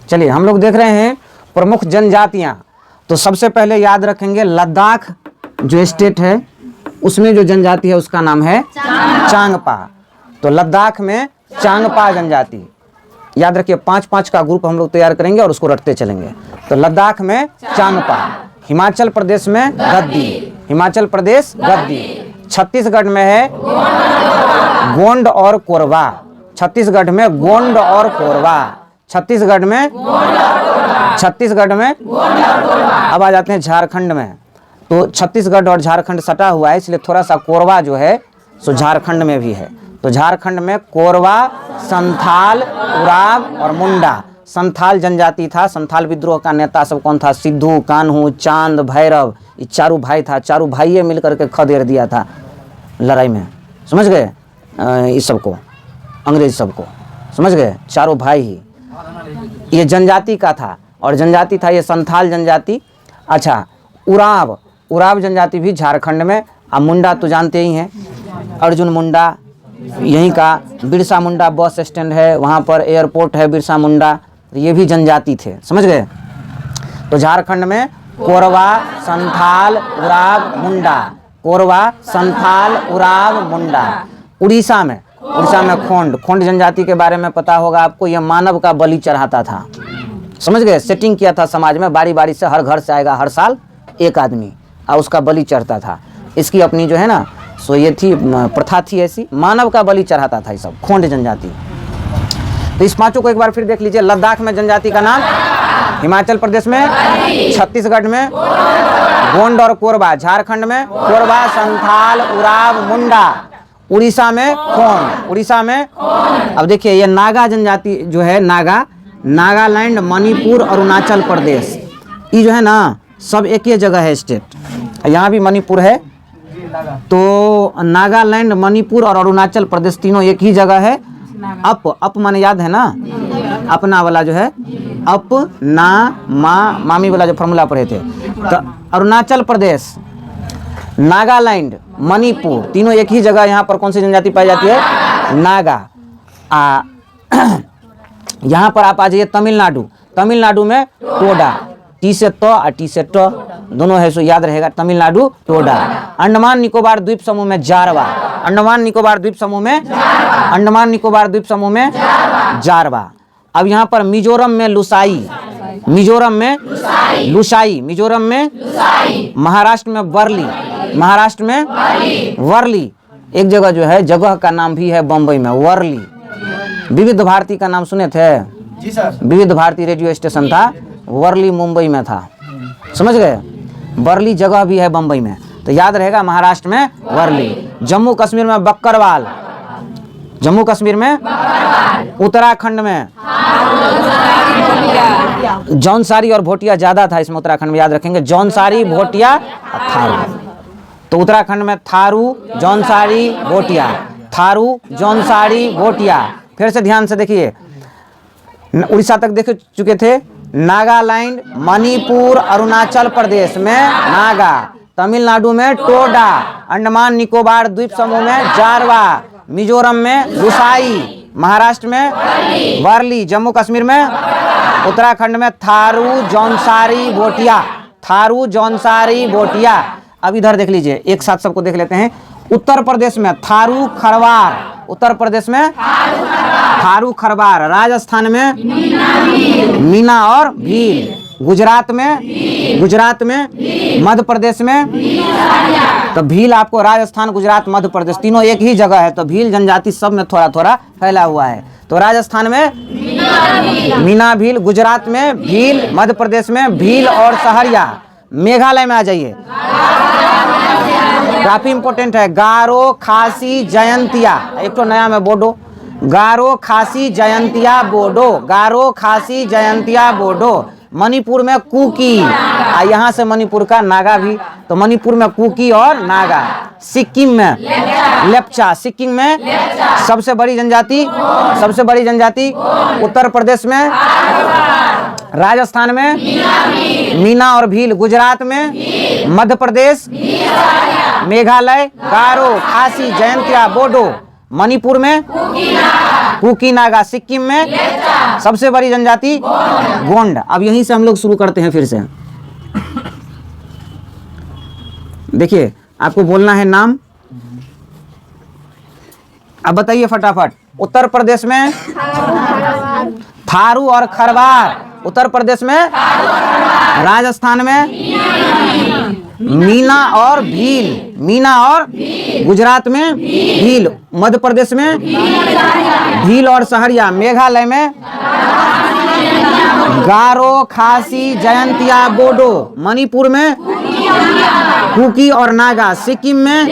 चलिए हम लोग देख रहे हैं प्रमुख जनजातियां। तो सबसे पहले याद रखेंगे लद्दाख जो स्टेट है उसमें जो जनजाति है उसका नाम है चांगपा। तो लद्दाख में चांगपा जनजाति, याद रखिए 5-5 का ग्रुप हम लोग तैयार करेंगे और उसको रटते चलेंगे। तो लद्दाख में चांगपा, हिमाचल प्रदेश में गद्दी, हिमाचल प्रदेश गद्दी, छत्तीसगढ़ में है गोंड और कोरवा, छत्तीसगढ़ में गोंड और कोरवा, छत्तीसगढ़ में अब आ जाते हैं झारखंड में। तो छत्तीसगढ़ और झारखंड सटा हुआ है इसलिए थोड़ा सा कोरवा जो है सो झारखंड में भी है। तो झारखंड में कोरवा, संथाल, उराव और मुंडा। संथाल जनजाति था। संथाल विद्रोह का नेता सब कौन था? सिद्धू, कान्हू, चांद, भैरव, ये चारों भाई था। चारों भाइये मिलकर के खदेड़ दिया था लड़ाई में, समझ गए? इस सबको, अंग्रेज सबको, समझ गए? चारों भाई ही ये जनजाति का था और जनजाति था ये संथाल जनजाति। अच्छा, उराव, उराव जनजाति भी झारखंड में। अब मुंडा तो जानते ही हैं, अर्जुन मुंडा यहीं का। बिरसा मुंडा बस स्टैंड है वहाँ पर, एयरपोर्ट है बिरसा मुंडा, ये भी जनजाति थे, समझ गए? तो झारखंड में कोरवा, संथाल, उराव, मुंडा, कोरवा, संथाल, उराव, मुंडा। उड़ीसा में खोंड, खोंड जनजाति के बारे में पता होगा आपको। यह मानव का बलि चढ़ाता था, समझ गए? सेटिंग किया था समाज में, बारी बारी से हर घर से आएगा हर साल एक आदमी और उसका बलि चढ़ता था। इसकी अपनी जो है ना सो ये थी प्रथा थी ऐसी, मानव का बलि चढ़ाता था ये सब, खोंड जनजाति। तो इस पांचों को एक बार फिर देख लीजिए। लद्दाख में जनजाति का नाम, हिमाचल प्रदेश में, छत्तीसगढ़ में गोंड और कोरवा, झारखंड में कोरवा, संथाल, उराव, मुंडा, उड़ीसा में खोंड, उड़ीसा में। अब देखिए ये नागा जनजाति जो है, नागा, नागालैंड, मणिपुर, अरुणाचल प्रदेश, ये जो है ना सब एक ही जगह है स्टेट। यहाँ भी मणिपुर है। तो नागालैंड, मणिपुर और अरुणाचल प्रदेश तीनों एक ही जगह है। अप माने याद है ना, अपना वाला जो है, अप ना मा मामी वाला जो फॉर्मूला पढ़े थे। तो अरुणाचल प्रदेश, नागालैंड, मणिपुर तीनों एक ही जगह। यहाँ पर कौन सी जनजाति पाई जाती है? नागा। यहाँ पर आप आ जाइए तमिलनाडु, तमिलनाडु में टोडा, टी से तो और टी से ट दोनों है सो याद रहेगा, तमिलनाडु टोडा। अंडमान निकोबार द्वीप समूह में जारवा, अंडमान निकोबार द्वीप समूह में, अंडमान निकोबार द्वीप समूह में जारवा। अब यहाँ पर मिजोरम में लुसाई, मिजोरम में लुसाई, मिजोरम में, महाराष्ट्र में वर्ली, महाराष्ट्र में वर्ली। एक जगह जो है, जगह का नाम भी है बम्बई में, वर्ली। विविध भारती का नाम सुने थे? जी सर। विविध भारती रेडियो स्टेशन था, वर्ली मुंबई में था, समझ गए? वर्ली जगह भी है बम्बई में, तो याद रहेगा महाराष्ट्र में वर्ली। जम्मू कश्मीर में बक्करवाल, जम्मू कश्मीर में, उत्तराखंड में जौनसारी और भोटिया ज्यादा था इसमें, उत्तराखंड में याद रखेंगे जौनसारी, भोटिया, थारू। तो उत्तराखंड में थारू, जौनसारी, भोटिया, थारू, जौनसारी, भोटिया। फिर से ध्यान से देखिए, उड़ीसा तक देख चुके थे। नागालैंड, मणिपुर, अरुणाचल प्रदेश में नागा, तमिलनाडु में टोडा, अंडमान निकोबार द्वीप समूह में जारवा, मिजोरम में लुसाई, महाराष्ट्र में वर्ली, जम्मू कश्मीर में, उत्तराखंड में थारू, जौनसारी, भोटिया, थारू, जौनसारी, भोटिया। अब इधर देख लीजिए, एक साथ सबको देख लेते हैं। उत्तर प्रदेश में थारू खरवार, उत्तर प्रदेश में थारू खरवार, राजस्थान में मीना और भील, गुजरात में, मध्य प्रदेश में, तो भील आपको राजस्थान, गुजरात, मध्य प्रदेश तीनों एक ही जगह है। तो भील जनजाति सब में थोड़ा थोड़ा फैला हुआ है। तो राजस्थान में मीना भील, गुजरात में भील, मध्य प्रदेश में भील और सहरिया। मेघालय में आ जाइए, काफी इंपॉर्टेंट है, गारो, खासी, जयंतिया। एक तो नया में बोडो, गारो, खासी, जयंतिया, बोडो, गारो, खासी, जयंतिया, बोडो। मणिपुर में कुकी, यहाँ से मणिपुर का नागा भी, तो मणिपुर में कुकी और नागा। सिक्किम में लेप्चा, सिक्किम में सबसे बड़ी जनजाति, उत्तर प्रदेश में, राजस्थान में मीना और भील, गुजरात में, मध्य प्रदेश, मेघालय, गारो, खासी, जयंतिया, बोडो। मणिपुर में कुकी नागा, सिक्किम में सबसे बड़ी जनजाति गोंड। अब यहीं से हम लोग शुरू करते हैं फिर से। देखिए आपको बोलना है नाम। अब बताइए फटाफट। उत्तर प्रदेश में थारू और खरवार, उत्तर प्रदेश में राजस्थान में मीना और भील, मीना और गुजरात में भील, मध्य प्रदेश में भील और सहरिया, मेघालय में गारो, खासी, जयंतिया, बोडो, मणिपुर में कुकी और नागा, सिक्किम में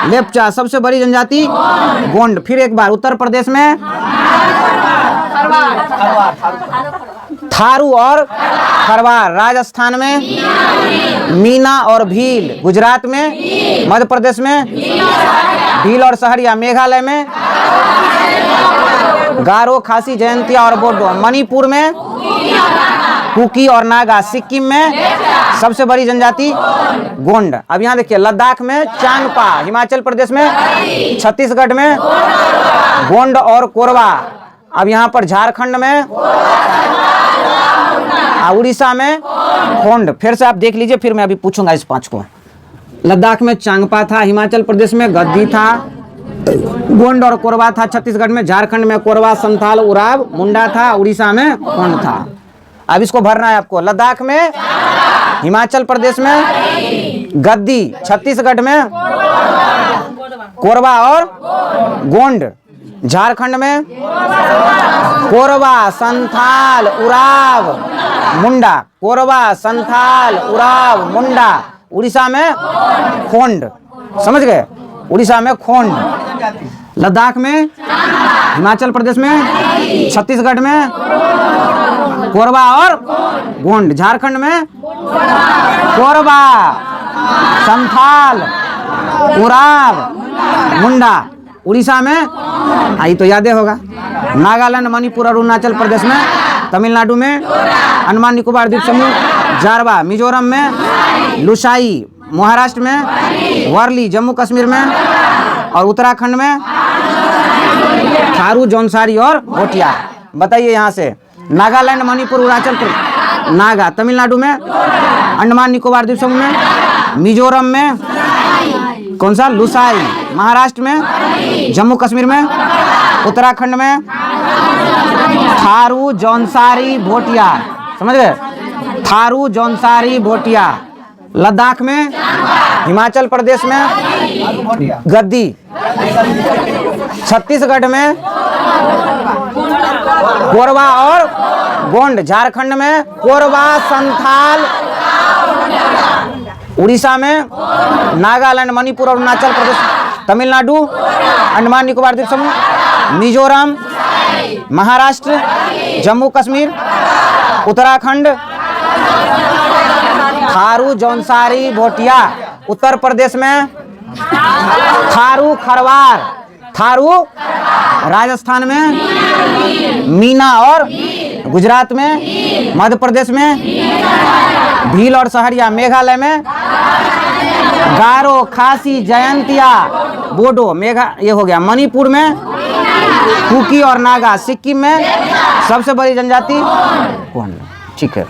लेप्चा, सबसे बड़ी जनजाति गोंड। फिर एक बार, उत्तर प्रदेश में थारू और खरवार, राजस्थान में मीना और भील, गुजरात में, मध्य प्रदेश में भील और सहरिया, मेघालय में गारो, खासी, जयंतिया और बोडो, मणिपुर में कुकी और नागा, सिक्किम में सबसे बड़ी जनजाति गोंड। अब यहाँ देखिए, लद्दाख में चांगपा, हिमाचल प्रदेश में, छत्तीसगढ़ में गोंड और कोरवा। अब यहाँ पर झारखंड में, उड़ीसा में गोंड। फिर से आप देख लीजिए, फिर मैं अभी पूछूंगा इस 5 को। लद्दाख में चांगपा था, हिमाचल प्रदेश में गद्दी था, गोंड और कोरवा था, छत्तीसगढ़ में, झारखंड में कोरवा, संथाल, उराव, मुंडा था, उड़ीसा में गोंड था। अब इसको भरना है आपको। लद्दाख में, हिमाचल प्रदेश में गद्दी, छत्तीसगढ़ में कोरवा और गोंड, झारखंड में कोरवा, संथाल, उराव, मुंडा, कोरवा, संथाल, उराव, मुंडा, उड़ीसा में खोंड। समझ गए? उड़ीसा में खोंड। लद्दाख में, हिमाचल प्रदेश में, छत्तीसगढ़ में कोरवा और गोंड, झारखंड में कोरवा, संथाल, उराव, मुंडा, उड़ीसा में आई तो याद होगा। नागालैंड, मणिपुर और अरुणाचल प्रदेश में, तमिलनाडु में अंडमान निकोबार द्वीप समूह, जारवा, मिजोरम में लुसाई, महाराष्ट्र में वर्ली, जम्मू कश्मीर में और उत्तराखंड में थारू, जौनसारी और भोटिया। बताइए यहाँ से, नागालैंड, मणिपुर, अरुणाचल प्रदेश, नागा, तमिलनाडु में अंडमान निकोबार द्वीप समूह में, मिजोरम में कौन सा, लुसाई, महाराष्ट्र में, जम्मू कश्मीर में, उत्तराखंड में थारू, जौनसारी, भोटिया। समझ गए? थारू, जौनसारी, भोटिया। लद्दाख में, हिमाचल प्रदेश में गद्दी, छत्तीसगढ़ में कोरवा और गोंड, झारखंड में कोरवा, संथाल, उड़ीसा में नागालैंड, मणिपुर और अरुणाचल प्रदेश, तमिलनाडु, अंडमान निकोबार द्वीप समूह, मिजोरम, महाराष्ट्र, जम्मू कश्मीर, उत्तराखंड थारू, जौनसारी, भोटिया। उत्तर प्रदेश में थारू, खरवार, थारू, राजस्थान में मीना और गुजरात में, मध्य प्रदेश में भील और सहरिया, मेघालय में गारो, खासी, जयंतिया, बोडो, ये हो गया। मणिपुर में कुकी और नागा, सिक्किम में सबसे बड़ी जनजाति गोंड। ठीक है।